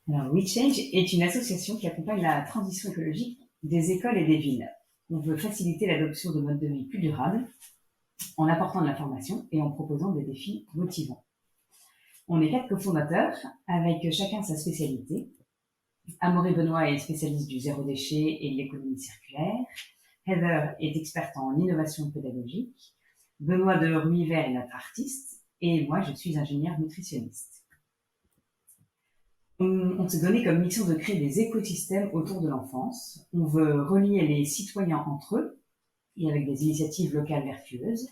Alors, WeChange est une association qui accompagne la transition écologique des écoles et des villes. On veut faciliter l'adoption de modes de vie plus durables en apportant de l'information et en proposant des défis motivants. On est 4 cofondateurs avec chacun sa spécialité. Amaury Benoît est spécialiste du zéro déchet et de l'économie circulaire. Heather est experte en innovation pédagogique. Benoît de Ruivert est notre artiste. Et moi, je suis ingénieure nutritionniste. On s'est donné comme mission de créer des écosystèmes autour de l'enfance. On veut relier les citoyens entre eux et avec des initiatives locales vertueuses.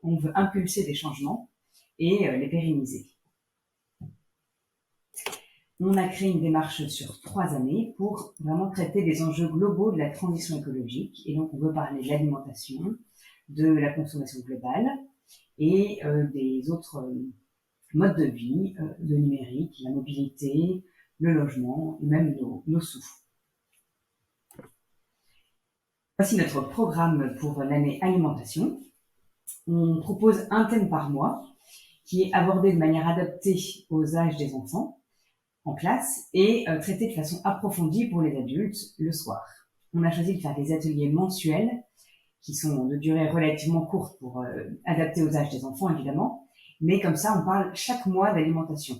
On veut impulser des changements et les pérenniser. On a créé une démarche sur 3 années pour vraiment traiter des enjeux globaux de la transition écologique. Et donc, on veut parler de l'alimentation, de la consommation globale et des autres modes de vie, le numérique, la mobilité, le logement et même nos sous. Voici notre programme pour l'année alimentation. On propose un thème par mois qui est abordé de manière adaptée aux âges des enfants en classe et traité de façon approfondie pour les adultes le soir. On a choisi de faire des ateliers mensuels qui sont de durée relativement courte pour adapter aux âges des enfants évidemment, mais comme ça on parle chaque mois d'alimentation.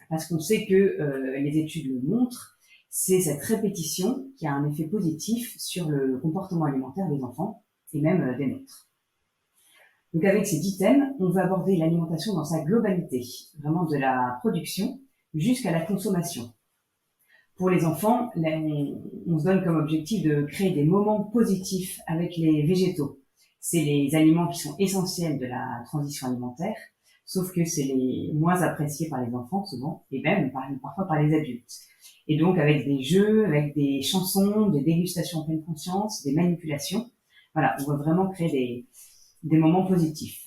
Parce qu'on sait que les études le montrent, c'est cette répétition qui a un effet positif sur le comportement alimentaire des enfants et même des nôtres. Donc avec ces 10 thèmes, on va aborder l'alimentation dans sa globalité, vraiment de la production jusqu'à la consommation. Pour les enfants, on se donne comme objectif de créer des moments positifs avec les végétaux. C'est les aliments qui sont essentiels de la transition alimentaire, sauf que c'est les moins appréciés par les enfants souvent, et même parfois par les adultes. Et donc avec des jeux, avec des chansons, des dégustations en pleine conscience, des manipulations, voilà, on va vraiment créer des moments positifs.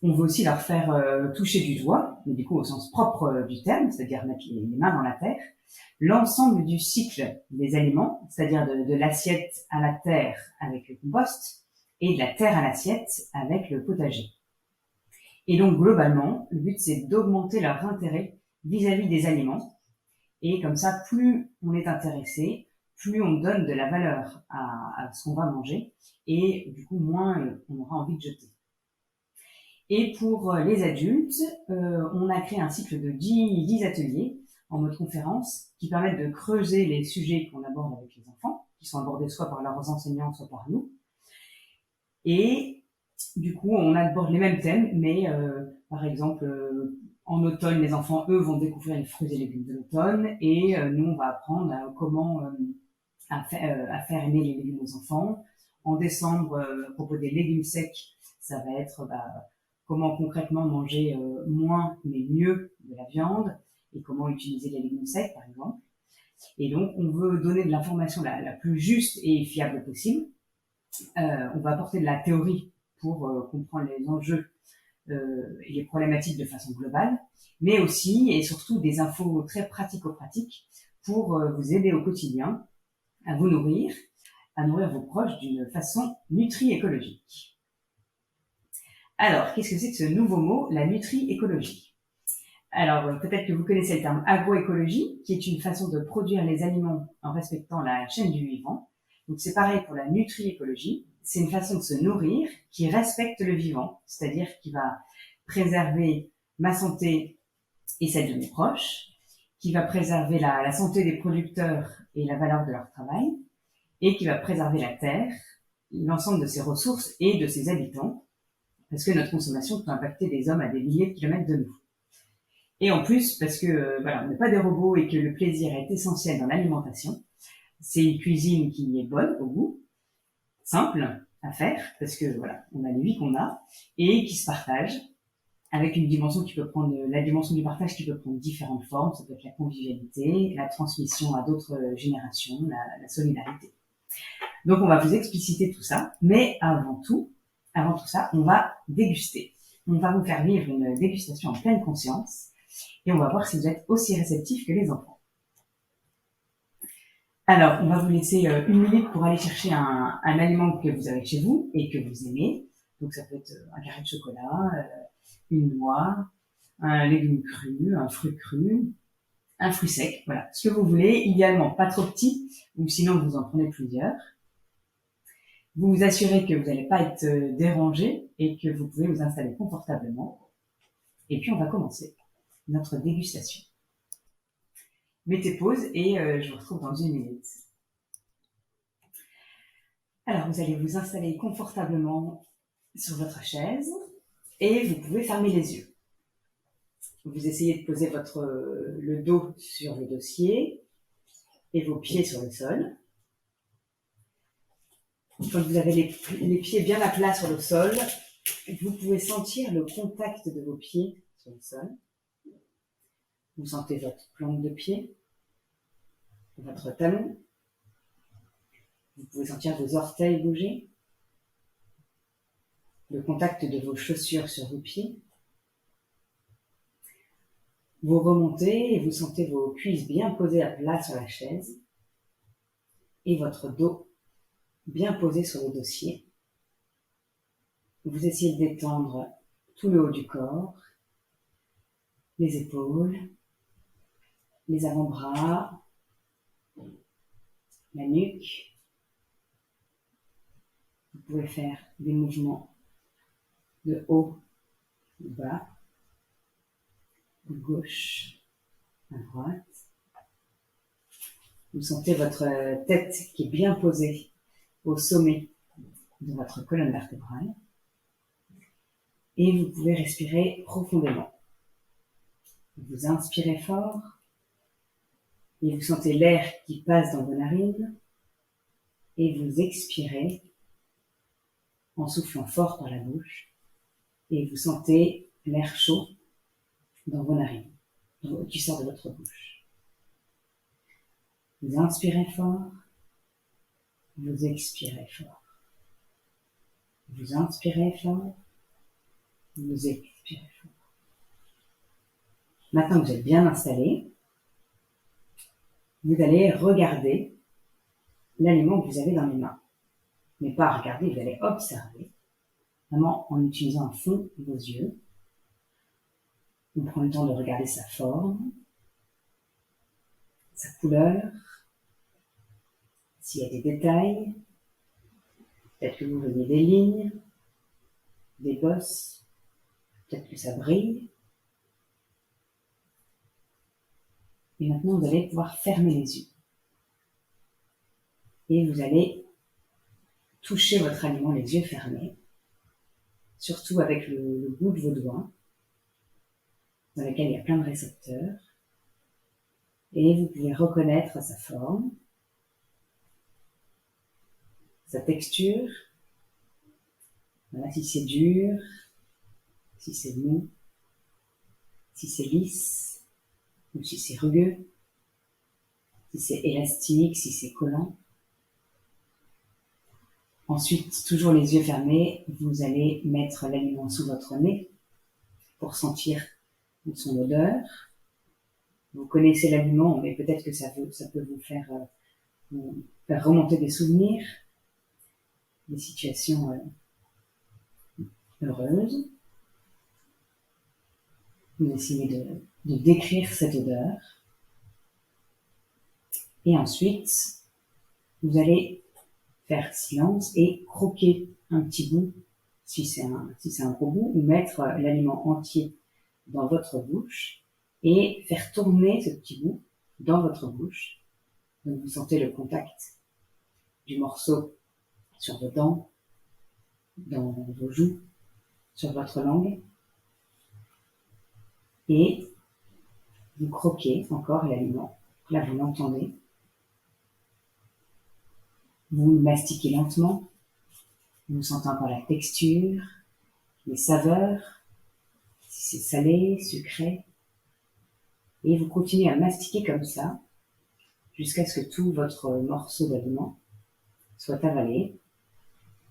On veut aussi leur faire toucher du doigt, mais du coup au sens propre du terme, c'est-à-dire mettre les mains dans la terre, l'ensemble du cycle des aliments, c'est-à-dire de l'assiette à la terre avec le compost et de la terre à l'assiette avec le potager. Et donc globalement, le but c'est d'augmenter leur intérêt vis-à-vis des aliments. Et comme ça, plus on est intéressé, plus on donne de la valeur à ce qu'on va manger, et du coup moins on aura envie de jeter. Et pour les adultes, on a créé un cycle de 10 ateliers en mode conférence qui permettent de creuser les sujets qu'on aborde avec les enfants, qui sont abordés soit par leurs enseignants, soit par nous. Et du coup, on aborde les mêmes thèmes, mais par exemple, en automne, les enfants, eux, vont découvrir les fruits et légumes de l'automne, et nous, on va apprendre comment à faire aimer les légumes aux enfants. En décembre, à propos des légumes secs, ça va être comment concrètement manger moins mais mieux de la viande et comment utiliser les légumes secs, par exemple. Et donc, on veut donner de l'information la plus juste et fiable possible. On va apporter de la théorie pour comprendre les enjeux et les problématiques de façon globale, mais aussi et surtout des infos très pratico-pratiques pour vous aider au quotidien à vous nourrir, à nourrir vos proches d'une façon nutri-écologique. Alors, qu'est-ce que c'est que ce nouveau mot, la nutri-écologie? Alors, peut-être que vous connaissez le terme agroécologie, qui est une façon de produire les aliments en respectant la chaîne du vivant. Donc, c'est pareil pour la nutri-écologie. C'est une façon de se nourrir qui respecte le vivant, c'est-à-dire qui va préserver ma santé et celle de mes proches, qui va préserver la santé des producteurs et la valeur de leur travail, et qui va préserver la terre, l'ensemble de ses ressources et de ses habitants, parce que notre consommation peut impacter des hommes à des milliers de kilomètres de nous. Et en plus, parce que voilà, on n'est pas des robots et que le plaisir est essentiel dans l'alimentation, c'est une cuisine qui est bonne au goût, simple à faire, parce que voilà, on a les vies qu'on a, et qui se partage, avec une dimension qui peut prendre, la dimension du partage qui peut prendre différentes formes, ça peut être la convivialité, la transmission à d'autres générations, la solidarité. Donc on va vous expliciter tout ça, mais avant tout ça, on va déguster. On va vous faire vivre une dégustation en pleine conscience et on va voir si vous êtes aussi réceptifs que les enfants. Alors, on va vous laisser 1 minute pour aller chercher un aliment que vous avez chez vous et que vous aimez. Donc ça peut être un carré de chocolat, une noix, un légume cru, un fruit cru, un fruit sec, voilà, ce que vous voulez, idéalement pas trop petit, ou sinon vous en prenez plusieurs. Vous vous assurez que vous n'allez pas être dérangé et que vous pouvez vous installer confortablement. Et puis on va commencer notre dégustation. Mettez pause et je vous retrouve dans 1 minute. Alors vous allez vous installer confortablement sur votre chaise et vous pouvez fermer les yeux. Vous essayez de poser le dos sur le dossier et vos pieds sur le sol. Quand vous avez les pieds bien à plat sur le sol, vous pouvez sentir le contact de vos pieds sur le sol. Vous sentez votre plante de pied, votre talon. Vous pouvez sentir vos orteils bouger, le contact de vos chaussures sur vos pieds. Vous remontez et vous sentez vos cuisses bien posées à plat sur la chaise et votre dos bien posé sur le dossier. Vous essayez de détendre tout le haut du corps, les épaules, les avant-bras, la nuque. Vous pouvez faire des mouvements de haut, de bas, de gauche à droite. Vous sentez votre tête qui est bien posée au sommet de votre colonne vertébrale. Et vous pouvez respirer profondément. Vous inspirez fort et vous sentez l'air qui passe dans vos narines et vous expirez en soufflant fort par la bouche et vous sentez l'air chaud dans vos narines qui sort de votre bouche. Vous inspirez fort, vous expirez fort. Vous inspirez fort, vous expirez fort. Maintenant que vous êtes bien installé, vous allez regarder l'aliment que vous avez dans les mains. Mais pas regarder, vous allez observer, vraiment en utilisant à fond vos yeux. Vous prenez le temps de regarder sa forme, sa couleur, s'il y a des détails, peut-être que vous voyez des lignes, des bosses, peut-être que ça brille. Et maintenant, vous allez pouvoir fermer les yeux. Et vous allez toucher votre aliment les yeux fermés, surtout avec le bout de vos doigts, dans lequel il y a plein de récepteurs. Et vous pouvez reconnaître sa forme, sa texture. Voilà, si c'est dur, si c'est mou, si c'est lisse, ou si c'est rugueux, si c'est élastique, si c'est collant. Ensuite, toujours les yeux fermés, vous allez mettre l'aliment sous votre nez pour sentir son odeur. Vous connaissez l'aliment, mais peut-être que ça peut vous faire remonter des souvenirs, des situations heureuses. Vous essayez de décrire cette odeur. Et ensuite, vous allez faire silence et croquer un petit bout, si c'est un gros bout, ou mettre l'aliment entier dans votre bouche et faire tourner ce petit bout dans votre bouche. Donc vous sentez le contact du morceau sur vos dents, dans vos joues, sur votre langue. Et vous croquez encore l'aliment. Là, vous l'entendez. Vous le mastiquez lentement. Vous sentez encore la texture, les saveurs, si c'est salé, sucré. Et vous continuez à mastiquer comme ça, jusqu'à ce que tout votre morceau d'aliment soit avalé.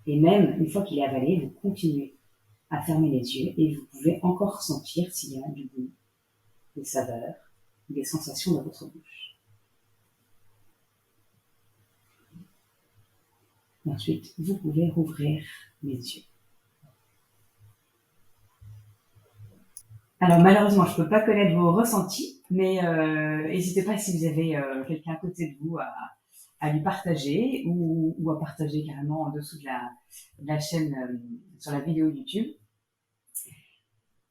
Et même une fois qu'il est avalé, vous continuez à fermer les yeux et vous pouvez encore sentir s'il y a du goût, des saveurs, des sensations dans votre bouche. Ensuite, vous pouvez rouvrir les yeux. Alors malheureusement, je ne peux pas connaître vos ressentis, Mais n'hésitez pas si vous avez quelqu'un à côté de vous à lui partager ou à partager carrément en dessous de la chaîne sur la vidéo YouTube.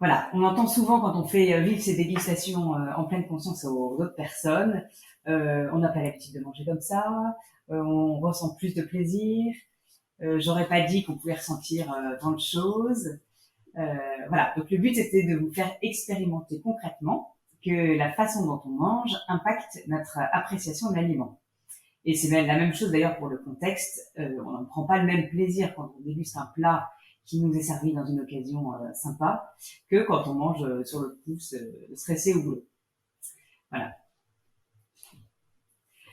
Voilà, on entend souvent quand on fait vivre ces dégustations en pleine conscience aux autres personnes, on n'a pas l'habitude de manger comme ça, on ressent plus de plaisir, j'aurais pas dit qu'on pouvait ressentir tant de choses. Voilà, donc le but c'était de vous faire expérimenter concrètement que la façon dont on mange impacte notre appréciation de l'aliment. Et c'est même la même chose d'ailleurs pour le contexte, on ne prend pas le même plaisir quand on déguste un plat qui nous est servi dans une occasion sympa que quand on mange sur le pouce stressé ou boulot. Voilà.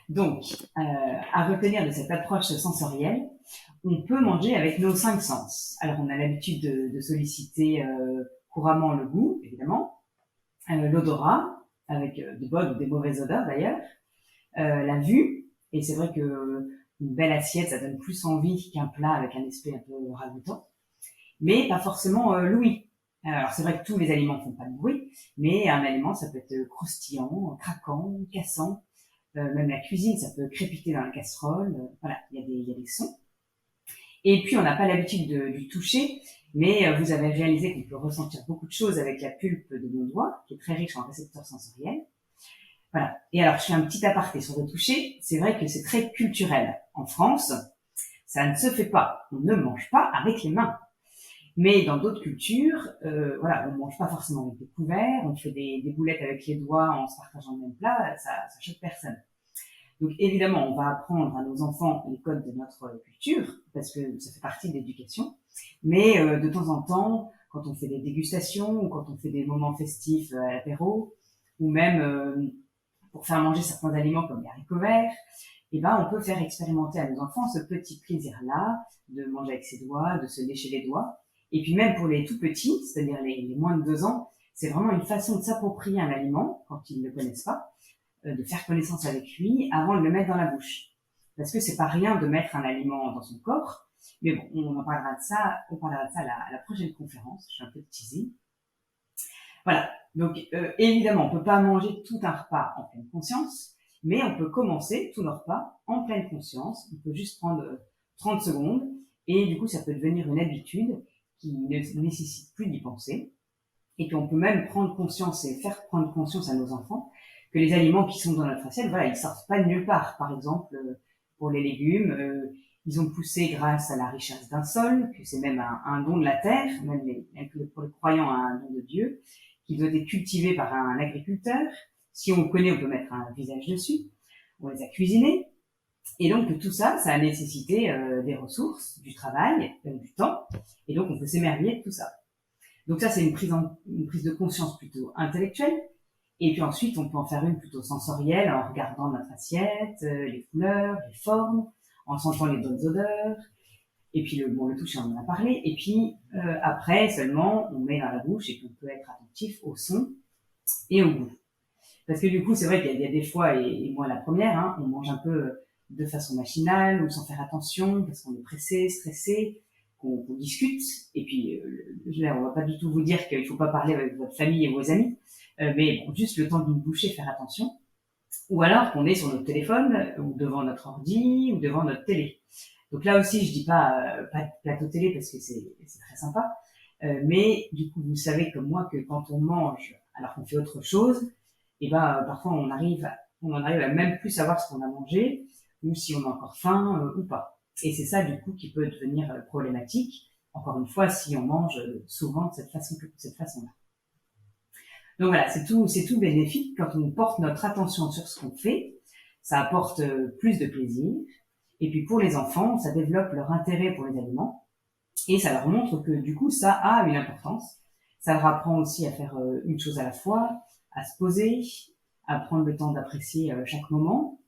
Donc, à retenir de cette approche sensorielle, on peut manger avec nos 5 sens. Alors, on a l'habitude de solliciter couramment le goût, évidemment, l'odorat, avec de bonnes ou des mauvaises odeurs d'ailleurs, la vue, et c'est vrai que une belle assiette, ça donne plus envie qu'un plat avec un aspect un peu ragoûtant, mais pas forcément l'ouïe. Alors, c'est vrai que tous les aliments font pas de bruit, mais un aliment, ça peut être croustillant, craquant, cassant, même la cuisine, ça peut crépiter dans la casserole, voilà, il y a des sons. Et puis, on n'a pas l'habitude du toucher, mais vous avez réalisé qu'on peut ressentir beaucoup de choses avec la pulpe de nos doigts, qui est très riche en récepteurs sensoriels. Voilà. Et alors, je fais un petit aparté sur le toucher. C'est vrai que c'est très culturel. En France, ça ne se fait pas. On ne mange pas avec les mains. Mais dans d'autres cultures, voilà, on mange pas forcément avec des couverts, on fait des boulettes avec les doigts en se partageant le même plat, ça choque personne. Donc évidemment, on va apprendre à nos enfants les codes de notre culture, parce que ça fait partie de l'éducation. Mais de temps en temps, quand on fait des dégustations, ou quand on fait des moments festifs à l'apéro, ou même pour faire manger certains aliments comme les haricots verts, eh ben, on peut faire expérimenter à nos enfants ce petit plaisir-là, de manger avec ses doigts, de se lécher les doigts. Et puis même pour les tout petits, c'est-à-dire les moins de 2 ans, c'est vraiment une façon de s'approprier un aliment quand ils ne le connaissent pas, de faire connaissance avec lui avant de le mettre dans la bouche. Parce que c'est pas rien de mettre un aliment dans son corps, mais bon, on parlera de ça à la prochaine conférence, je fais un peu de teasing. Voilà, donc évidemment, on peut pas manger tout un repas en pleine conscience, mais on peut commencer tous nos repas en pleine conscience, on peut juste prendre 30 secondes, et du coup ça peut devenir une habitude qui ne nécessite plus d'y penser, et puis on peut même prendre conscience et faire prendre conscience à nos enfants que les aliments qui sont dans notre assiette, voilà, ils sortent pas de nulle part. Par exemple, pour les légumes, ils ont poussé grâce à la richesse d'un sol, que c'est même un don de la terre, même pour les croyants un don de Dieu, qui doit être cultivé par un agriculteur. Si on le connaît, on peut mettre un visage dessus. On les a cuisinés. Et donc tout ça, ça a nécessité des ressources, du travail, du temps. Et donc on peut s'émerveiller de tout ça. Donc ça, c'est une prise de conscience plutôt intellectuelle. Et puis ensuite, on peut en faire une plutôt sensorielle en regardant notre assiette, les couleurs, les formes, en sentant les bonnes odeurs. Et puis le toucher, on en a parlé. Et puis après seulement, on met dans la bouche et puis on peut être attentif au son et au goût. Parce que du coup, c'est vrai qu'il y a des fois, et moi la première, hein, on mange un peu de façon machinale ou sans faire attention parce qu'on est pressé, stressé, qu'on discute. Et puis, on va pas du tout vous dire qu'il faut pas parler avec votre famille et vos amis, mais bon, juste le temps d'une bouchée, faire attention. Ou alors qu'on est sur notre téléphone ou devant notre ordi ou devant notre télé. Donc là aussi, je dis pas de plateau télé parce que c'est très sympa, mais du coup, vous savez comme moi que quand on mange alors qu'on fait autre chose, et ben parfois on en arrive à même plus savoir ce qu'on a mangé ou si on a encore faim ou pas. Et c'est ça du coup qui peut devenir problématique. Encore une fois, si on mange souvent de cette façon-là. Donc voilà, c'est tout bénéfique quand on porte notre attention sur ce qu'on fait. Ça apporte plus de plaisir. Et puis pour les enfants, ça développe leur intérêt pour les aliments et ça leur montre que du coup ça a une importance. Ça leur apprend aussi à faire une chose à la fois, à se poser, à prendre le temps d'apprécier chaque moment.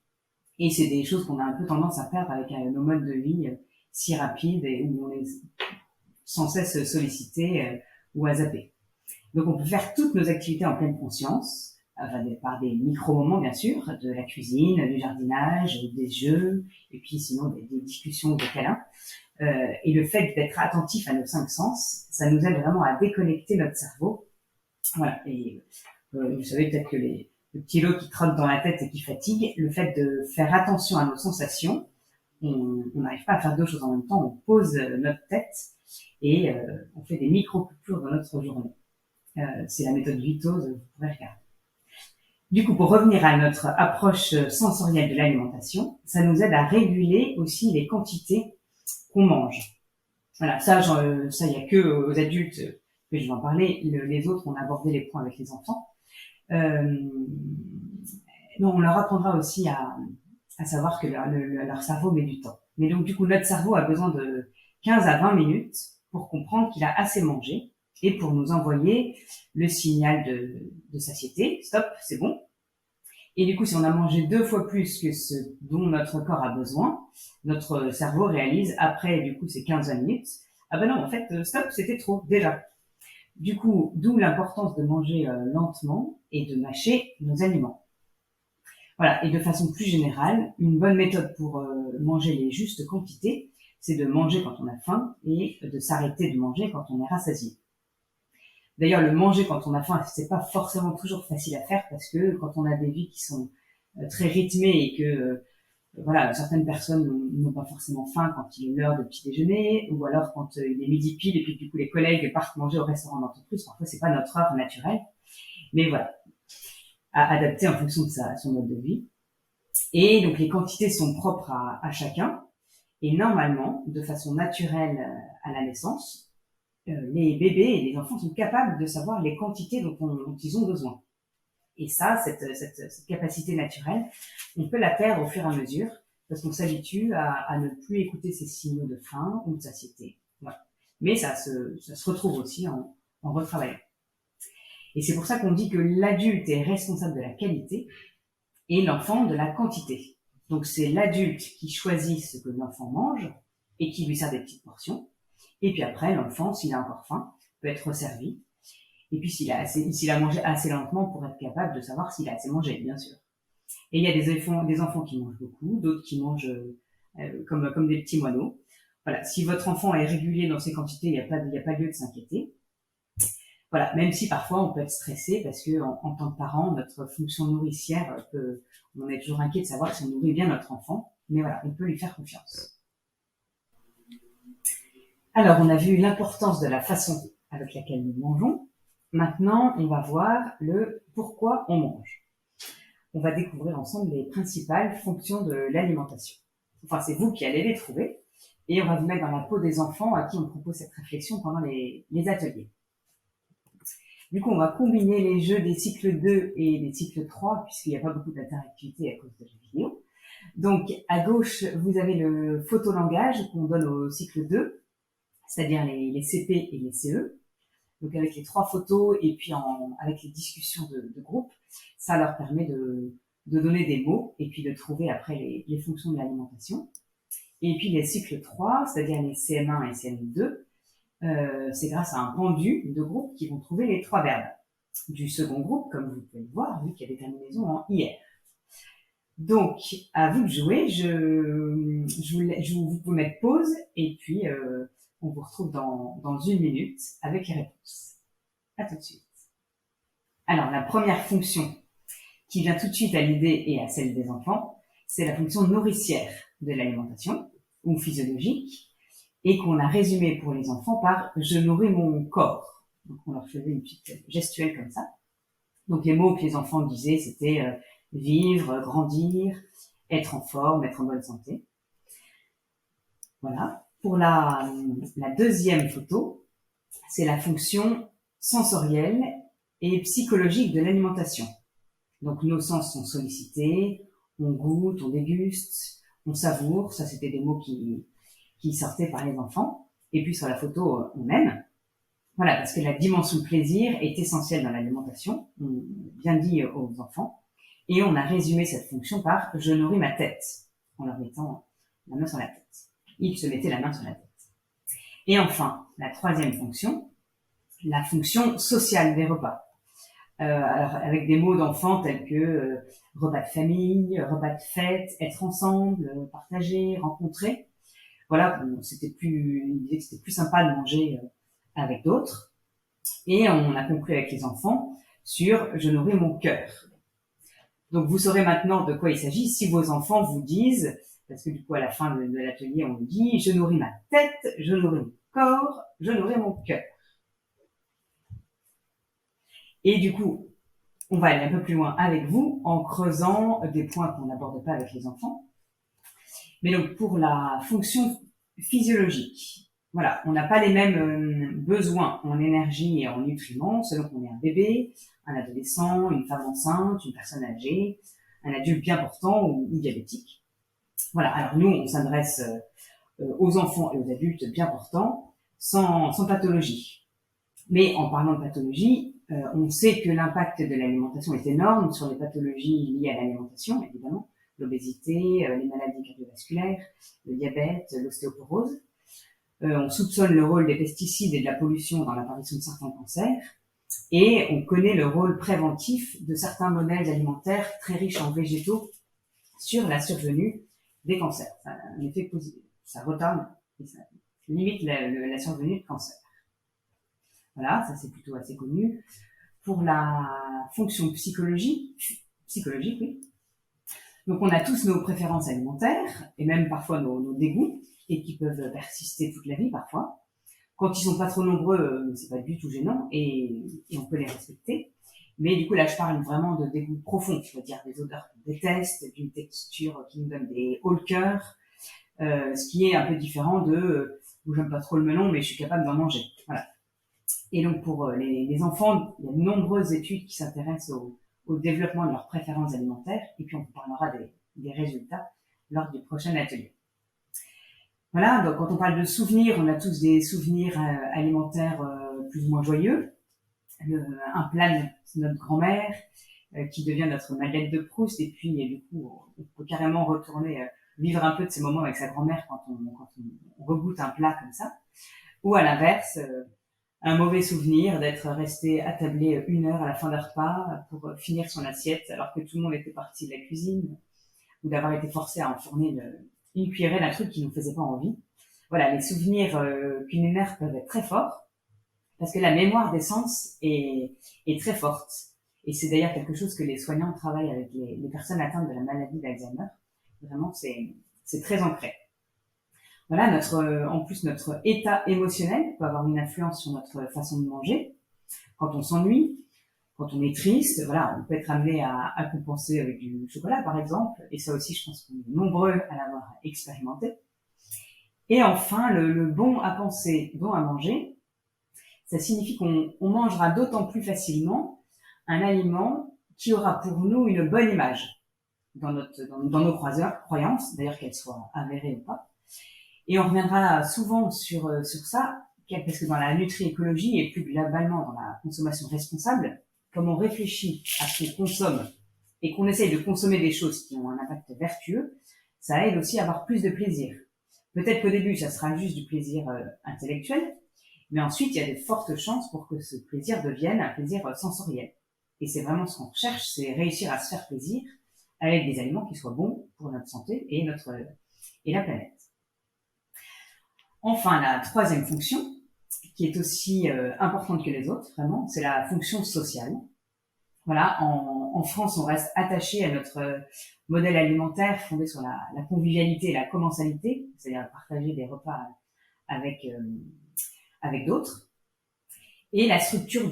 Et c'est des choses qu'on a un peu tendance à faire avec nos modes de vie si rapides et où on est sans cesse sollicité ou à zapper. Donc on peut faire toutes nos activités en pleine conscience, par des micro-moments bien sûr, de la cuisine, du jardinage, des jeux, et puis sinon des discussions, des câlins. Et le fait d'être attentif à nos 5 sens, ça nous aide vraiment à déconnecter notre cerveau. Voilà. Et vous savez peut-être que le petit lot qui trotte dans la tête et qui fatigue, le fait de faire attention à nos sensations, on n'arrive pas à faire deux choses en même temps, on pose notre tête et on fait des micro-coupures dans notre journée. C'est la méthode Vitose, vous pourrez regarder. Du coup, pour revenir à notre approche sensorielle de l'alimentation, ça nous aide à réguler aussi les quantités qu'on mange. Voilà, ça, il y a que aux adultes que je vais en parler. Les autres, on a abordé les points avec les enfants. Donc, on leur apprendra aussi à savoir que leur cerveau met du temps. Mais donc, du coup, notre cerveau a besoin de 15 à 20 minutes pour comprendre qu'il a assez mangé et pour nous envoyer le signal de satiété. Stop, c'est bon. Et du coup, si on a mangé 2 fois plus que ce dont notre corps a besoin, notre cerveau réalise après, du coup, ces 15-20 minutes, ah ben non, en fait, stop, c'était trop, déjà. Du coup, d'où l'importance de manger lentement et de mâcher nos aliments. Voilà, et de façon plus générale, une bonne méthode pour manger les justes quantités, c'est de manger quand on a faim et de s'arrêter de manger quand on est rassasié. D'ailleurs, le manger quand on a faim, c'est pas forcément toujours facile à faire parce que quand on a des vies qui sont très rythmées et que voilà, certaines personnes n'ont pas forcément faim quand il est l'heure de petit déjeuner, ou alors quand il est midi pile et puis du coup les collègues partent manger au restaurant d'entreprise. Parfois, c'est pas notre heure naturelle, mais voilà, à adapter en fonction de son mode de vie. Et donc les quantités sont propres à chacun. Et normalement, de façon naturelle à la naissance, les bébés et les enfants sont capables de savoir les quantités dont ils ont besoin. Et ça, cette capacité naturelle, on peut la perdre au fur et à mesure parce qu'on s'habitue à ne plus écouter ces signaux de faim ou de satiété. Voilà. Mais ça se retrouve aussi en retravaillant. Et c'est pour ça qu'on dit que l'adulte est responsable de la qualité et l'enfant de la quantité. Donc c'est l'adulte qui choisit ce que l'enfant mange et qui lui sert des petites portions. Et puis après, l'enfant, s'il a encore faim, peut être servi. Et puis s'il a mangé assez lentement pour être capable de savoir s'il a assez mangé, bien sûr. Et il y a des enfants qui mangent beaucoup, d'autres qui mangent comme des petits moineaux. Voilà, si votre enfant est régulier dans ses quantités, il n'y a pas lieu de s'inquiéter. Voilà, même si parfois on peut être stressé parce que en tant que parent, notre fonction nourricière on est toujours inquiet de savoir si on nourrit bien notre enfant. Mais voilà, on peut lui faire confiance. Alors, on a vu l'importance de la façon avec laquelle nous mangeons. Maintenant, on va voir le pourquoi on mange. On va découvrir ensemble les principales fonctions de l'alimentation. Enfin, c'est vous qui allez les trouver. Et on va vous mettre dans la peau des enfants à qui on propose cette réflexion pendant les ateliers. Du coup, on va combiner les jeux des cycles 2 et des cycles 3, puisqu'il n'y a pas beaucoup d'interactivité à cause de la vidéo. Donc, à gauche, vous avez le photolangage qu'on donne au cycle 2, c'est-à-dire les CP et les CE. Donc, avec les 3 photos et puis avec les discussions de groupe, ça leur permet de donner des mots et puis de trouver après les fonctions de l'alimentation. Et puis, les cycles 3, c'est-à-dire les CM1 et CM2, c'est grâce à un rendu de groupe qui vont trouver les 3 verbes. Du second groupe, comme vous pouvez le voir, vu qu'il y a des terminaisons en IR. Donc, à vous de jouer. Vous pouvez mettre pause et puis on vous retrouve dans 1 minute avec les réponses. À tout de suite. Alors, la première fonction qui vient tout de suite à l'idée et à celle des enfants, c'est la fonction nourricière de l'alimentation ou physiologique et qu'on a résumé pour les enfants par « je nourris mon corps ». Donc, on leur faisait une petite gestuelle comme ça. Donc, les mots que les enfants disaient, c'était vivre, grandir, être en forme, être en bonne santé. Voilà. Pour la deuxième photo, c'est la fonction sensorielle et psychologique de l'alimentation. Donc, nos sens sont sollicités, on goûte, on déguste, on savoure. Ça, c'était des mots qui sortaient par les enfants. Et puis, sur la photo, on aime. Voilà, parce que la dimension plaisir est essentielle dans l'alimentation, on a bien dit aux enfants. Et on a résumé cette fonction par « je nourris ma tête » en leur mettant la main sur la tête. Ils se mettaient la main sur la tête. Et enfin, la troisième fonction, la fonction sociale des repas. Alors avec des mots d'enfants tels que repas de famille, repas de fête, être ensemble, partager, rencontrer. Voilà, il disait que c'était plus sympa de manger avec d'autres. Et on a conclu avec les enfants sur « je nourris mon cœur ». Donc, vous saurez maintenant de quoi il s'agit si vos enfants vous disent, parce que du coup, à la fin de l'atelier, on nous dit, je nourris ma tête, je nourris mon corps, je nourris mon cœur. Et du coup, on va aller un peu plus loin avec vous en creusant des points qu'on n'aborde pas avec les enfants. Mais donc, pour la fonction physiologique, voilà, on n'a pas les mêmes besoins en énergie et en nutriments selon qu'on est un bébé, un adolescent, une femme enceinte, une personne âgée, un adulte bien portant ou diabétique. Voilà, alors nous, on s'adresse aux enfants et aux adultes bien portants sans pathologie. Mais en parlant de pathologie, on sait que l'impact de l'alimentation est énorme sur les pathologies liées à l'alimentation, évidemment, l'obésité, les maladies cardiovasculaires, le diabète, l'ostéoporose. On soupçonne le rôle des pesticides et de la pollution dans l'apparition de certains cancers. Et on connaît le rôle préventif de certains modèles alimentaires très riches en végétaux sur la survenue des cancers. Ça a un effet positif. Ça retarde et ça limite la survenue de cancer. Voilà, ça c'est plutôt assez connu. Pour la fonction psychologique, oui. Donc on a tous nos préférences alimentaires et même parfois nos dégoûts et qui peuvent persister toute la vie parfois. Quand ils sont pas trop nombreux, c'est pas du tout gênant et on peut les respecter. Mais du coup là je parle vraiment de dégoûts profonds, c'est-à-dire des odeurs qu'on déteste, d'une texture qui nous donne des hauts le cœur, ce qui est un peu différent de où j'aime pas trop le melon mais je suis capable d'en manger. Voilà. Et donc pour les enfants, il y a de nombreuses études qui s'intéressent au développement de leurs préférences alimentaires et puis on vous parlera des résultats lors du prochain atelier. Voilà, donc quand on parle de souvenirs, on a tous des souvenirs alimentaires plus ou moins joyeux. Un plat de notre grand-mère qui devient notre Madeleine de Proust et puis du coup on peut carrément retourner vivre un peu de ces moments avec sa grand-mère quand on regoute un plat comme ça. Ou à l'inverse, un mauvais souvenir d'être resté attablé 1 heure à la fin d'un repas pour finir son assiette alors que tout le monde était parti de la cuisine ou d'avoir été forcé à enfourner une cuillerée d'un truc qui nous faisait pas envie. Voilà, les souvenirs culinaires peuvent être très forts parce que la mémoire des sens est très forte. Et c'est d'ailleurs quelque chose que les soignants travaillent avec les personnes atteintes de la maladie d'Alzheimer. Vraiment, c'est très ancré. Voilà, en plus, notre état émotionnel peut avoir une influence sur notre façon de manger. Quand on s'ennuie, quand on est triste, voilà, on peut être amené à compenser avec du chocolat, par exemple. Et ça aussi, je pense qu'on est nombreux à l'avoir expérimenté. Et enfin, le bon à penser, bon à manger, ça signifie qu'on mangera d'autant plus facilement un aliment qui aura pour nous une bonne image dans nos croyances, d'ailleurs qu'elles soient avérées ou pas. Et on reviendra souvent sur ça, parce que dans la nutri-écologie et plus globalement dans la consommation responsable, comme on réfléchit à ce qu'on consomme et qu'on essaye de consommer des choses qui ont un impact vertueux, ça aide aussi à avoir plus de plaisir. Peut-être qu'au début, ça sera juste du plaisir intellectuel, mais ensuite, il y a de fortes chances pour que ce plaisir devienne un plaisir sensoriel. Et c'est vraiment ce qu'on recherche, c'est réussir à se faire plaisir avec des aliments qui soient bons pour notre santé et la planète. Enfin, la troisième fonction, qui est aussi importante que les autres, vraiment, c'est la fonction sociale. Voilà, en France, on reste attaché à notre modèle alimentaire fondé sur la convivialité et la commensalité, c'est-à-dire partager des repas avec d'autres. Et la structure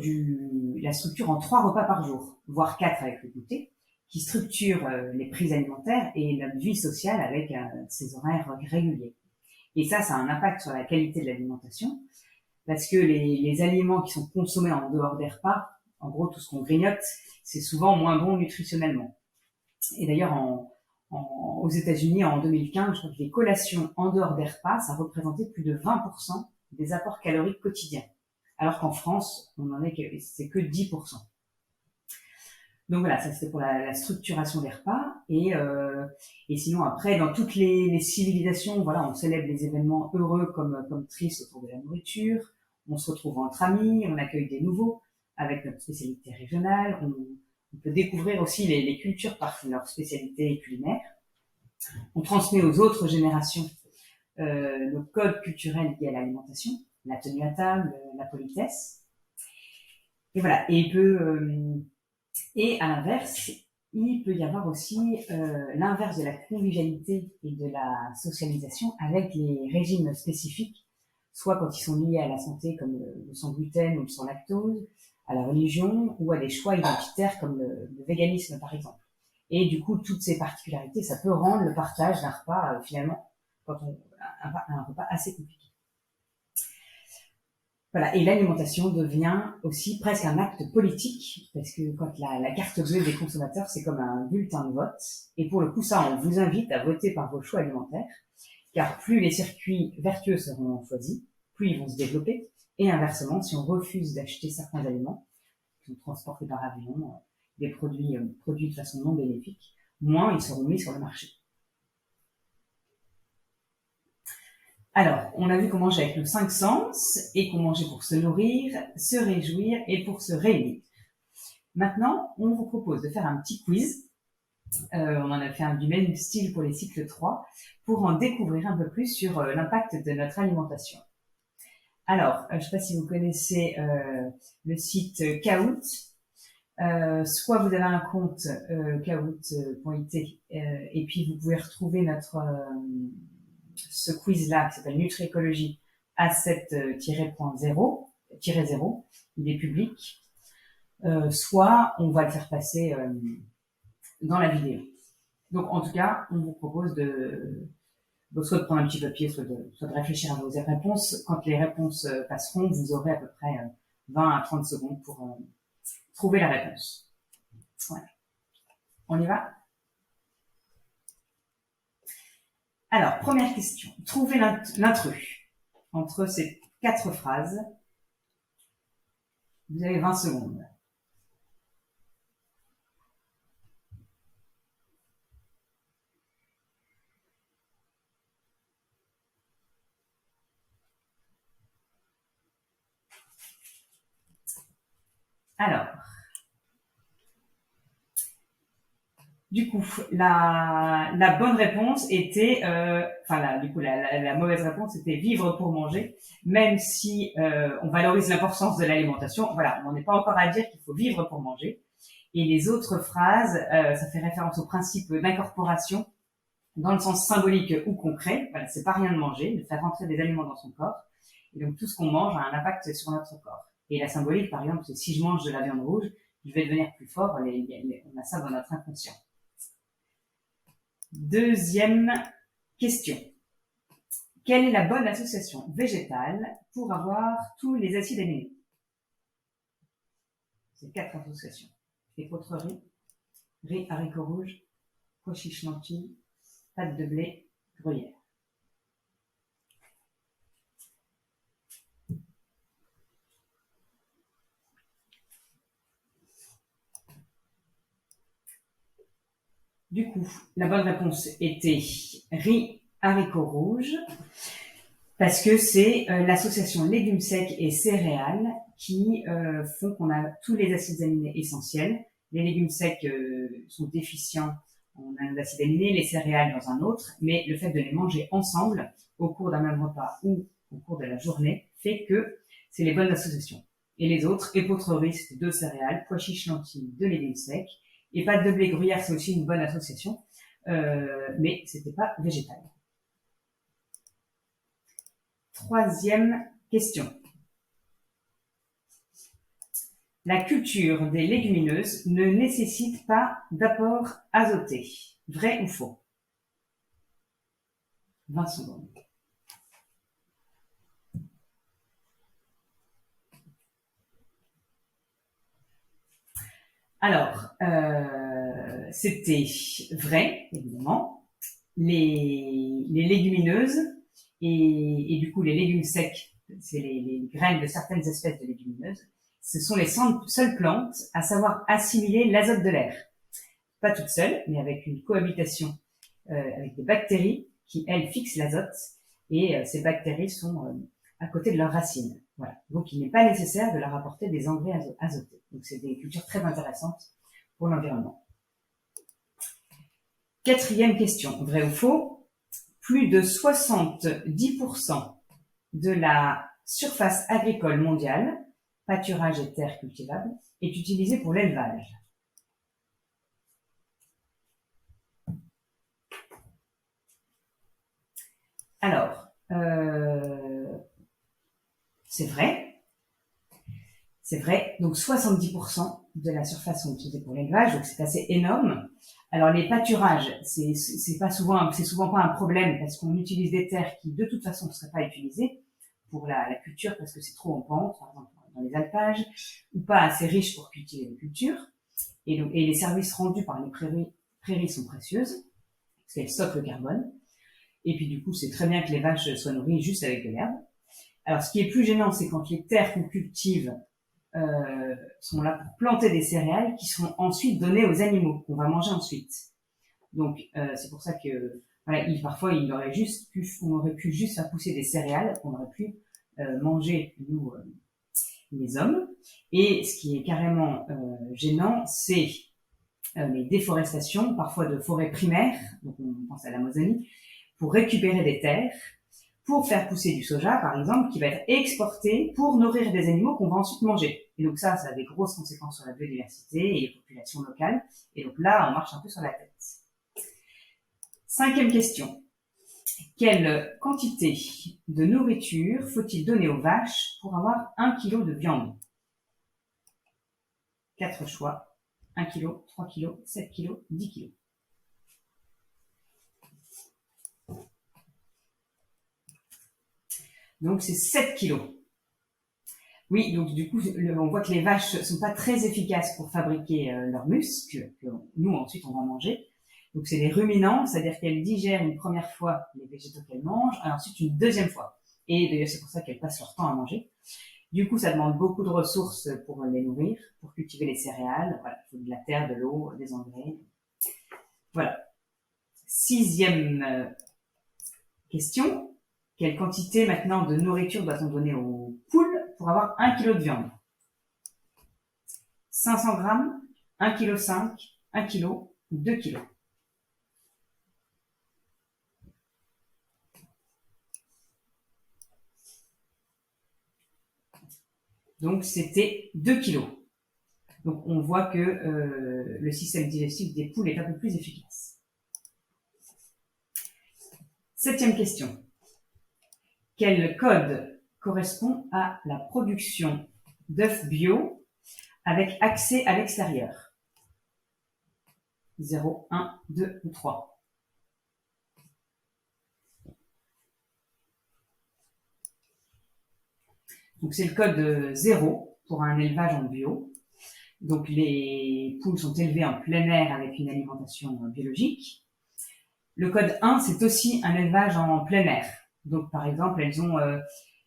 en 3 repas par jour, voire 4 avec le goûter, qui structure les prises alimentaires et notre vie sociale avec ses horaires réguliers. Et ça a un impact sur la qualité de l'alimentation, parce que les aliments qui sont consommés en dehors des repas, en gros tout ce qu'on grignote, c'est souvent moins bon nutritionnellement. Et d'ailleurs, aux États-Unis, en 2015, je crois que les collations en dehors des repas, ça représentait plus de 20% des apports caloriques quotidiens. Alors qu'en France, c'est que 10%. Donc voilà, ça c'était pour la structuration des repas. Et sinon après, dans toutes les civilisations, voilà, on célèbre les événements heureux comme tristes autour de la nourriture. On se retrouve entre amis, on accueille des nouveaux avec notre spécialité régionale. On peut découvrir aussi les cultures par leur spécialité culinaire. On transmet aux autres générations nos codes culturels liés à l'alimentation, la tenue à table, la politesse. Et voilà. Et à l'inverse, il peut y avoir aussi l'inverse de la convivialité et de la socialisation avec les régimes spécifiques, soit quand ils sont liés à la santé comme le sans gluten ou le sans lactose, à la religion ou à des choix identitaires comme le véganisme par exemple. Et du coup, toutes ces particularités, ça peut rendre le partage d'un repas finalement un repas assez compliqué. Voilà, et l'alimentation devient aussi presque un acte politique, parce que quand la carte bleue des consommateurs, c'est comme un bulletin de vote. Et pour le coup, ça, on vous invite à voter par vos choix alimentaires, car plus les circuits vertueux seront choisis, plus ils vont se développer. Et inversement, si on refuse d'acheter certains aliments, qui sont transportés par avion, des produits de façon non bénéfique, moins ils seront mis sur le marché. Alors, on a vu qu'on mangeait avec nos 5 sens et qu'on mangeait pour se nourrir, se réjouir et pour se réunir. Maintenant, on vous propose de faire un petit quiz. On en a fait un du même style pour les cycles 3 pour en découvrir un peu plus sur l'impact de notre alimentation. Alors, je ne sais pas si vous connaissez le site Kahoot. Soit vous avez un compte kahoot.it et puis vous pouvez retrouver ce quiz-là qui s'appelle Nutri-Écologie A7-0, il est public. Soit on va le faire passer dans la vidéo. Donc en tout cas, on vous propose soit de prendre un petit papier, soit de réfléchir à vos réponses. Quand les réponses passeront, vous aurez à peu près 20 à 30 secondes pour trouver la réponse. Voilà. On y va ? Alors, première question. Trouvez l'intrus entre ces 4 phrases. Vous avez 20 secondes. Alors, du coup, la bonne réponse était, la mauvaise réponse était vivre pour manger, même si on valorise l'importance de l'alimentation. Voilà, on n'en est pas encore à dire qu'il faut vivre pour manger. Et les autres phrases, ça fait référence au principe d'incorporation dans le sens symbolique ou concret. Voilà, c'est pas rien de manger, de faire rentrer des aliments dans son corps. Et donc tout ce qu'on mange a un impact sur notre corps. Et la symbolique, par exemple, c'est si je mange de la viande rouge, je vais devenir plus fort. On a ça dans notre inconscient. Deuxième question. Quelle est la bonne association végétale pour avoir tous les acides aminés? C'est 4 associations. Épeautre riz, haricots rouges, pois chiches lentilles, pâte de blé, gruyère. Du coup, la bonne réponse était riz, haricots rouges, parce que c'est l'association légumes secs et céréales qui font qu'on a tous les acides aminés essentiels. Les légumes secs sont déficients en acides aminés, les céréales dans un autre, mais le fait de les manger ensemble au cours d'un même repas ou au cours de la journée fait que c'est les bonnes associations. Et les autres, épeautre riz, c'était 2 céréales, pois chiches lentilles, 2 légumes secs, et pâte de blé gruyère, c'est aussi une bonne association, mais c'était pas végétal. Troisième question. La culture des légumineuses ne nécessite pas d'apport azoté. Vrai ou faux? 20 secondes. Alors, c'était vrai, évidemment. Les légumineuses et du coup les légumes secs, c'est les graines de certaines espèces de légumineuses, ce sont les seules plantes à savoir assimiler l'azote de l'air. Pas toutes seules, mais avec une cohabitation avec des bactéries qui, elles, fixent l'azote, et ces bactéries sont à côté de leurs racines. Voilà. Donc, il n'est pas nécessaire de leur apporter des engrais azotés. Donc, c'est des cultures très intéressantes pour l'environnement. Quatrième question, vrai ou faux? Plus de 70% de la surface agricole mondiale, pâturage et terres cultivables, est utilisée pour l'élevage. Alors, c'est vrai. C'est vrai. Donc, 70% de la surface sont utilisées pour l'élevage, donc c'est assez énorme. Alors, les pâturages, c'est souvent pas un problème parce qu'on utilise des terres qui, de toute façon, ne seraient pas utilisées pour la culture parce que c'est trop en pente, par exemple, dans les alpages, ou pas assez riche pour cultiver les cultures. Et les services rendus par les prairies sont précieuses parce qu'elles stockent le carbone. Et puis, du coup, c'est très bien que les vaches soient nourries juste avec de l'herbe. Alors, ce qui est plus gênant, c'est quand les terres qu'on cultive sont là pour planter des céréales qui seront ensuite données aux animaux, qu'on va manger ensuite. Donc, c'est pour ça que, voilà, parfois, on aurait pu juste faire pousser des céréales qu'on aurait pu manger, nous, les hommes. Et ce qui est carrément gênant, c'est les déforestations, parfois de forêts primaires, donc on pense à l'Amazonie, pour récupérer des terres, pour faire pousser du soja, par exemple, qui va être exporté pour nourrir des animaux qu'on va ensuite manger. Et donc ça a des grosses conséquences sur la biodiversité et les populations locales. Et donc là, on marche un peu sur la tête. 5e question. Quelle quantité de nourriture faut-il donner aux vaches pour avoir 1 kg de viande? 4 choix. 1 kg, 3 kg, 7 kg, 10 kg. Donc c'est 7 kg. Oui, donc du coup, on voit que les vaches sont pas très efficaces pour fabriquer leurs muscles, que nous ensuite on va manger. Donc c'est des ruminants, c'est-à-dire qu'elles digèrent une première fois les végétaux qu'elles mangent, et ensuite une deuxième fois. Et d'ailleurs c'est pour ça qu'elles passent leur temps à manger. Du coup, ça demande beaucoup de ressources pour les nourrir, pour cultiver les céréales. Voilà, il faut de la terre, de l'eau, des engrais. Voilà. 6e question. Quelle quantité maintenant de nourriture doit-on donner aux poules pour avoir 1 kg de viande? 500 grammes, 1,5 kg, 1 kg ou 2 kg. Donc c'était 2 kg. Donc on voit que le système digestif des poules est un peu plus efficace. 7e question. Quel code correspond à la production d'œufs bio avec accès à l'extérieur? 0, 1, 2 ou 3. Donc c'est le code 0 pour un élevage en bio. Donc les poules sont élevées en plein air avec une alimentation biologique. Le code 1, c'est aussi un élevage en plein air. Donc par exemple,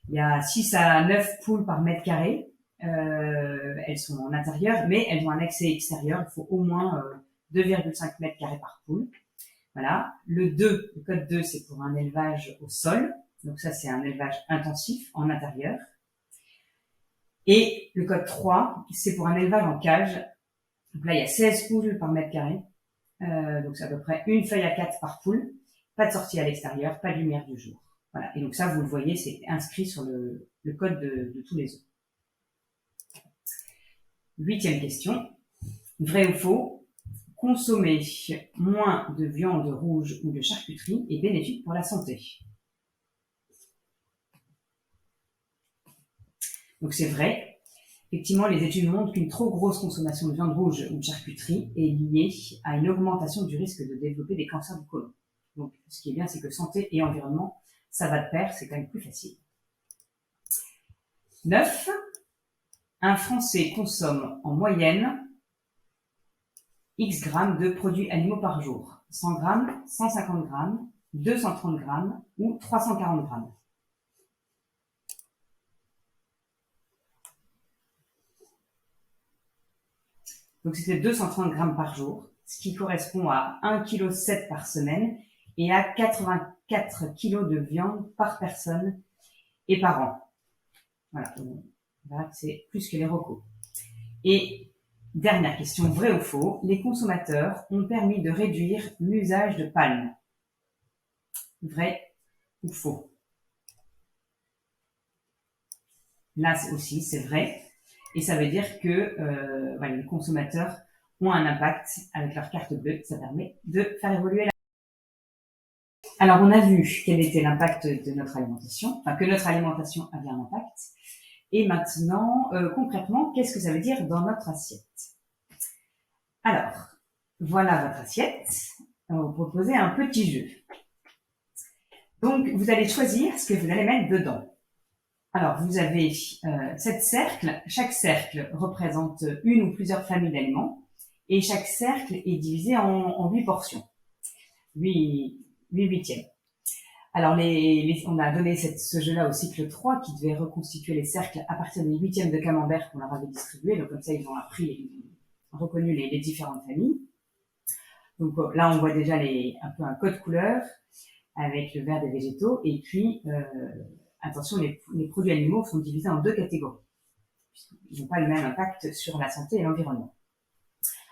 il y a 6 à 9 poules par mètre carré. Elles sont en intérieur, mais elles ont un accès extérieur. Il faut au moins 2,5 mètres carrés par poule. Voilà. Le code 2, c'est pour un élevage au sol. Donc ça, c'est un élevage intensif en intérieur. Et le code 3, c'est pour un élevage en cage. Donc là, il y a 16 poules par mètre carré. Donc c'est à peu près une feuille à 4 par poule. Pas de sortie à l'extérieur, pas de lumière du jour. Voilà. Et donc ça, vous le voyez, c'est inscrit sur le code de tous les œufs. 8e question. Vrai ou faux? Consommer moins de viande rouge ou de charcuterie est bénéfique pour la santé. Donc c'est vrai. Effectivement, les études montrent qu'une trop grosse consommation de viande rouge ou de charcuterie est liée à une augmentation du risque de développer des cancers du côlon. Donc ce qui est bien, c'est que santé et environnement, ça va de pair, c'est quand même plus facile. 9. Un Français consomme en moyenne X grammes de produits animaux par jour. 100 grammes, 150 grammes, 230 grammes ou 340 grammes. Donc c'était 230 grammes par jour, ce qui correspond à 1,7 kg par semaine et à 84 kg de viande par personne et par an. Voilà, on verra que c'est plus que les recos. Et dernière question, vrai ou faux, les consommateurs ont permis de réduire l'usage de palme. Vrai ou faux? Là aussi, c'est vrai. Et ça veut dire que voilà, les consommateurs ont un impact avec leur carte bleue. Ça permet de faire évoluer la Alors, on a vu quel était l'impact de notre alimentation, enfin que notre alimentation avait un impact. Et maintenant, concrètement, qu'est-ce que ça veut dire dans notre assiette? Alors, voilà votre assiette. On va vous proposer un petit jeu. Donc, vous allez choisir ce que vous allez mettre dedans. Alors, vous avez 7 cercles. Chaque cercle représente une ou plusieurs familles d'aliments. Et chaque cercle est divisé en 8 portions. 8 huitièmes. Alors, on a donné ce jeu-là au cycle 3 qui devait reconstituer les cercles à partir des huitièmes de camembert qu'on leur avait distribués. Donc, comme ça, ils ont reconnu les différentes familles. Donc là, on voit déjà un peu un code couleur avec le vert des végétaux. Et puis, attention, les produits animaux sont divisés en 2 catégories. Ils n'ont pas le même impact sur la santé et l'environnement.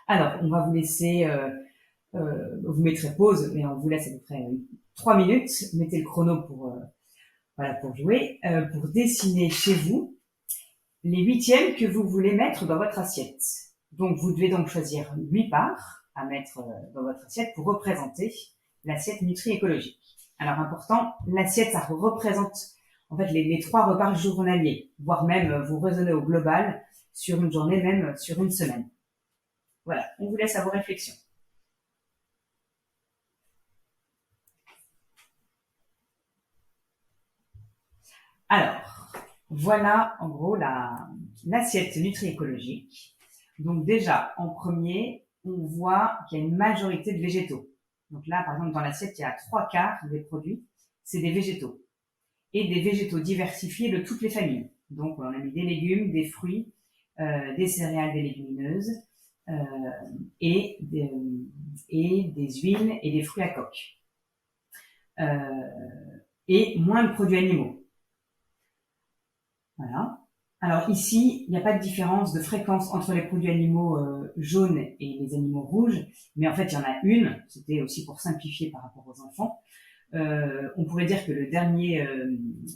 Alors, on va vous laisser, vous mettrez pause, mais on vous laisse à peu près 3 minutes. Mettez le chrono pour jouer, pour dessiner chez vous les huitièmes que vous voulez mettre dans votre assiette. Donc, vous devez donc choisir 8 parts à mettre dans votre assiette pour représenter l'assiette nutri-écologique. Alors, important, l'assiette, ça représente en fait les 3 repas journaliers, voire même vous raisonnez au global sur une journée, même sur une semaine. Voilà, on vous laisse à vos réflexions. Alors, voilà en gros l'assiette nutri-écologique. Donc déjà, en premier, on voit qu'il y a une majorité de végétaux. Donc là, par exemple, dans l'assiette, il y a 3/4 des produits, c'est des végétaux. Et des végétaux diversifiés de toutes les familles. Donc, on a mis des légumes, des fruits, des céréales, des légumineuses, et des huiles et des fruits à coque. Et moins de produits animaux. Voilà. Alors ici, il n'y a pas de différence de fréquence entre les produits animaux jaunes et les animaux rouges, mais en fait, il y en a une. C'était aussi pour simplifier par rapport aux enfants. On pourrait dire que le dernier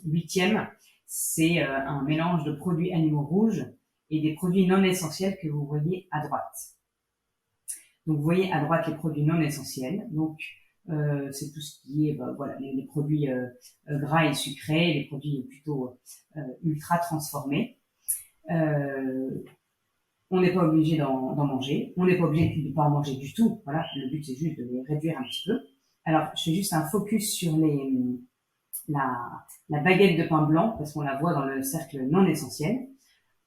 huitième, c'est un mélange de produits animaux rouges et des produits non essentiels que vous voyez à droite. Donc, vous voyez à droite les produits non essentiels. Donc, c'est tout ce qui est les produits gras et sucrés, les produits plutôt ultra transformés. On n'est pas obligé d'en manger, on n'est pas obligé de ne pas en manger du tout. Voilà, le but c'est juste de les réduire un petit peu. Alors, je fais juste un focus sur la baguette de pain blanc parce qu'on la voit dans le cercle non essentiel.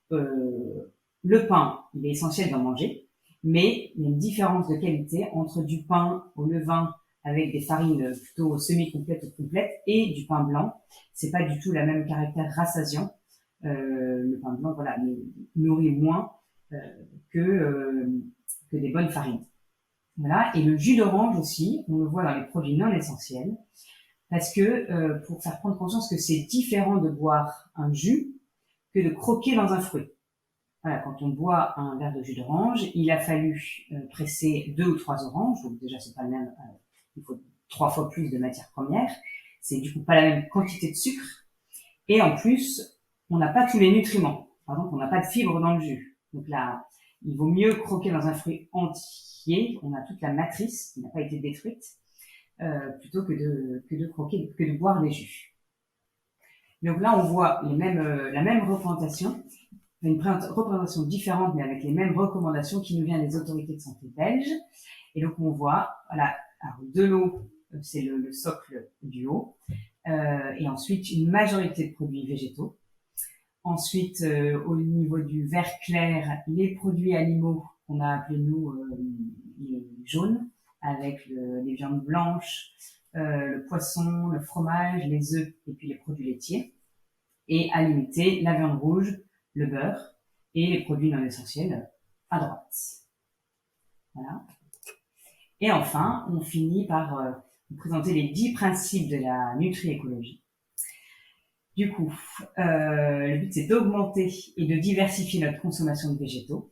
Le pain, il est essentiel d'en manger, mais il y a une différence de qualité entre du pain au levain avec des farines plutôt semi-complètes ou complètes et du pain blanc. C'est pas du tout la même caractère rassasiant. Le pain blanc, voilà, nourrit moins que des bonnes farines. Voilà. Et le jus d'orange aussi, on le voit dans les produits non essentiels, parce que pour faire prendre conscience que c'est différent de boire un jus que de croquer dans un fruit. Voilà, quand on boit un verre de jus d'orange, il a fallu presser 2 ou 3 oranges, donc déjà c'est pas le même, il faut 3 fois plus de matières premières, c'est du coup pas la même quantité de sucre, et en plus, on n'a pas tous les nutriments. Par exemple, on n'a pas de fibres dans le jus. Donc là, il vaut mieux croquer dans un fruit entier, on a toute la matrice qui n'a pas été détruite, plutôt que de croquer, que de boire des jus. Donc là, on voit la même représentation, une représentation différente, mais avec les mêmes recommandations qui nous viennent des autorités de santé belges. Et donc, on voit, voilà, alors, de l'eau, c'est le socle du haut, et ensuite une majorité de produits végétaux. Ensuite, au niveau du vert clair, les produits animaux qu'on a appelés nous les jaunes, avec les viandes blanches, le poisson, le fromage, les œufs et puis les produits laitiers. Et à limiter la viande rouge, le beurre et les produits non essentiels à droite. Voilà. Et enfin, on finit par vous présenter les 10 principes de la nutri-écologie. Du coup, le but c'est d'augmenter et de diversifier notre consommation de végétaux.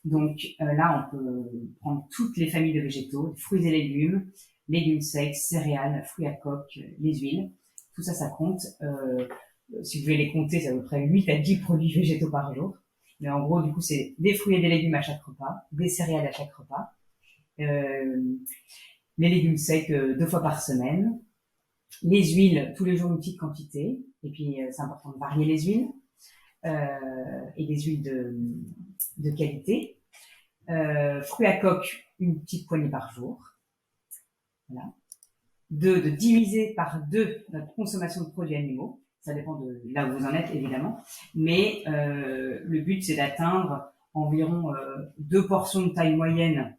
Donc là, on peut prendre toutes les familles de végétaux, fruits et légumes secs, céréales, fruits à coque, les huiles. Tout ça, ça compte. Si vous voulez les compter, c'est à peu près 8 à 10 produits végétaux par jour. Mais en gros, du coup, c'est des fruits et des légumes à chaque repas, des céréales à chaque repas, Les légumes secs 2 fois par semaine. Les huiles, tous les jours une petite quantité. Et puis, c'est important de varier les huiles. Et des huiles de qualité. Fruits à coque, une petite poignée par jour. Voilà. De diviser par 2 notre consommation de produits animaux. Ça dépend de là où vous en êtes, évidemment. Mais le but, c'est d'atteindre environ 2 portions de taille moyenne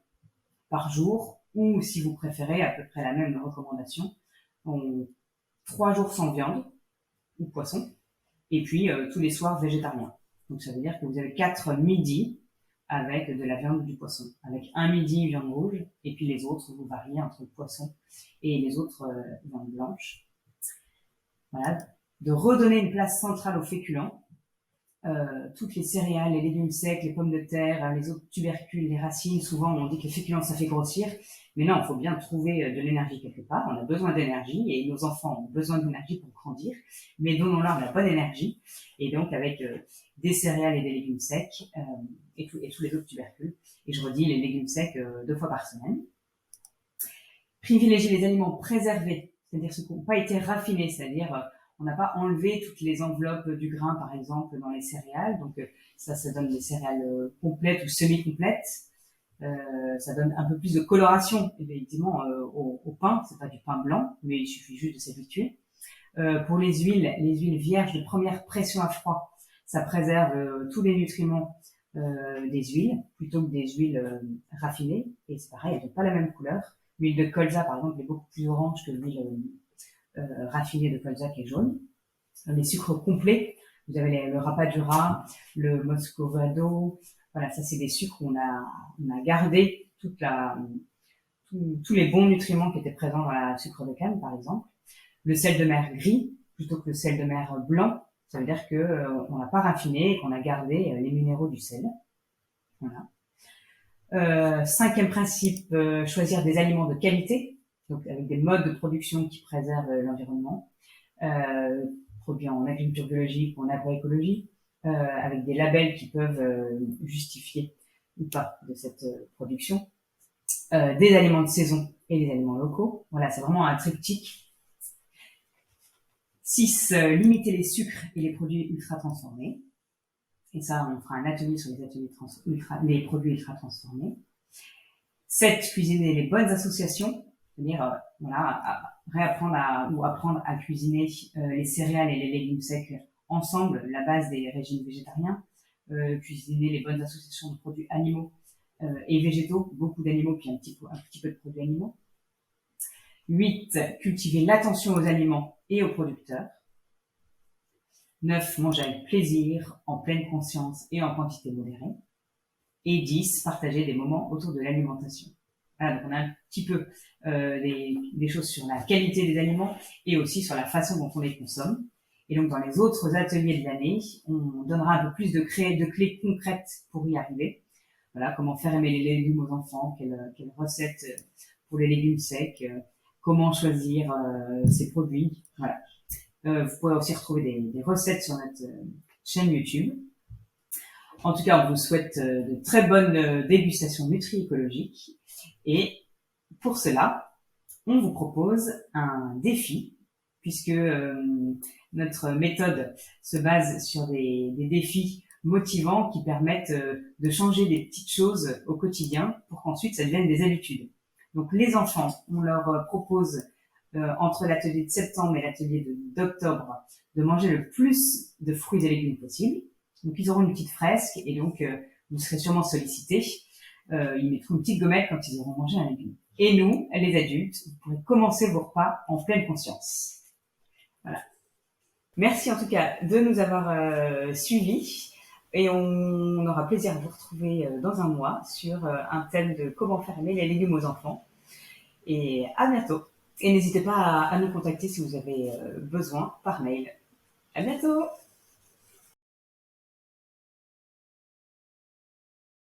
par jour, ou si vous préférez, à peu près la même recommandation, 3 jours sans viande ou poisson, et puis tous les soirs végétariens. Donc ça veut dire que vous avez 4 midis avec de la viande ou du poisson, avec un midi viande rouge, et puis les autres, vous variez entre le poisson et les autres viandes blanches. Voilà. De redonner une place centrale aux féculents, toutes les céréales, les légumes secs, les pommes de terre, les autres tubercules, les racines. Souvent, on dit que les féculents, ça fait grossir. Mais non, il faut bien trouver de l'énergie quelque part. On a besoin d'énergie et nos enfants ont besoin d'énergie pour grandir. Mais donnons-leur la bonne énergie. Et donc, avec des céréales et des légumes secs et tous les autres tubercules. Et je redis, les légumes secs 2 fois par semaine. Privilégier les aliments préservés, c'est-à-dire ceux qui n'ont pas été raffinés, c'est-à-dire on n'a pas enlevé toutes les enveloppes du grain, par exemple, dans les céréales. Donc, ça donne des céréales complètes ou semi-complètes. Ça donne un peu plus de coloration, effectivement, au pain. C'est pas du pain blanc, mais il suffit juste de s'habituer. Pour les huiles vierges de première pression à froid, ça préserve tous les nutriments des huiles, plutôt que des huiles raffinées. Et c'est pareil, elles n'ont pas la même couleur. L'huile de colza, par exemple, est beaucoup plus orange que l'huile raffiné de colza qui est jaune. Les sucres complets, vous avez le rapadura, le moscovado. Voilà, ça c'est des sucres où on a gardé tous les bons nutriments qui étaient présents dans la sucre de canne, par exemple. Le sel de mer gris plutôt que le sel de mer blanc, ça veut dire que on n'a pas raffiné et qu'on a gardé les minéraux du sel. Voilà. 5e principe, choisir des aliments de qualité. Donc avec des modes de production qui préservent l'environnement, produits en agriculture biologique ou en agroécologie, avec des labels qui peuvent justifier ou pas de cette production, des aliments de saison et des aliments locaux. Voilà, c'est vraiment un triptyque. 6, limiter les sucres et les produits ultra transformés. Et ça, on fera un atelier sur les produits ultra transformés. 7, cuisiner les bonnes associations. C'est-à-dire, réapprendre apprendre à cuisiner les céréales et les légumes secs ensemble, la base des régimes végétariens. Cuisiner les bonnes associations de produits animaux et végétaux, beaucoup d'animaux puis un petit peu de produits animaux. 8, cultiver l'attention aux aliments et aux producteurs. 9, manger avec plaisir, en pleine conscience et en quantité modérée. Et 10, partager des moments autour de l'alimentation. Voilà, donc on a un petit peu des choses sur la qualité des aliments et aussi sur la façon dont on les consomme. Et donc dans les autres ateliers de l'année, on donnera un peu plus de clés concrètes pour y arriver. Voilà, comment faire aimer les légumes aux enfants, quelles recettes pour les légumes secs, comment choisir ces produits. Voilà. Vous pourrez aussi retrouver des recettes sur notre chaîne YouTube. En tout cas, on vous souhaite de très bonnes dégustations nutri-écologiques. Et pour cela, on vous propose un défi, puisque notre méthode se base sur des défis motivants qui permettent de changer des petites choses au quotidien pour qu'ensuite ça devienne des habitudes. Donc les enfants, on leur propose entre l'atelier de septembre et l'atelier d'octobre de manger le plus de fruits et légumes possible. Donc ils auront une petite fresque et donc vous serez sûrement sollicités. Ils mettront une petite gommette quand ils auront mangé un légume. Et nous, les adultes, vous pourrez commencer vos repas en pleine conscience. Voilà. Merci en tout cas de nous avoir suivis et on aura plaisir à vous retrouver dans un mois sur un thème de comment faire aimer les légumes aux enfants. Et à bientôt. Et n'hésitez pas à nous contacter si vous avez besoin par mail. À bientôt!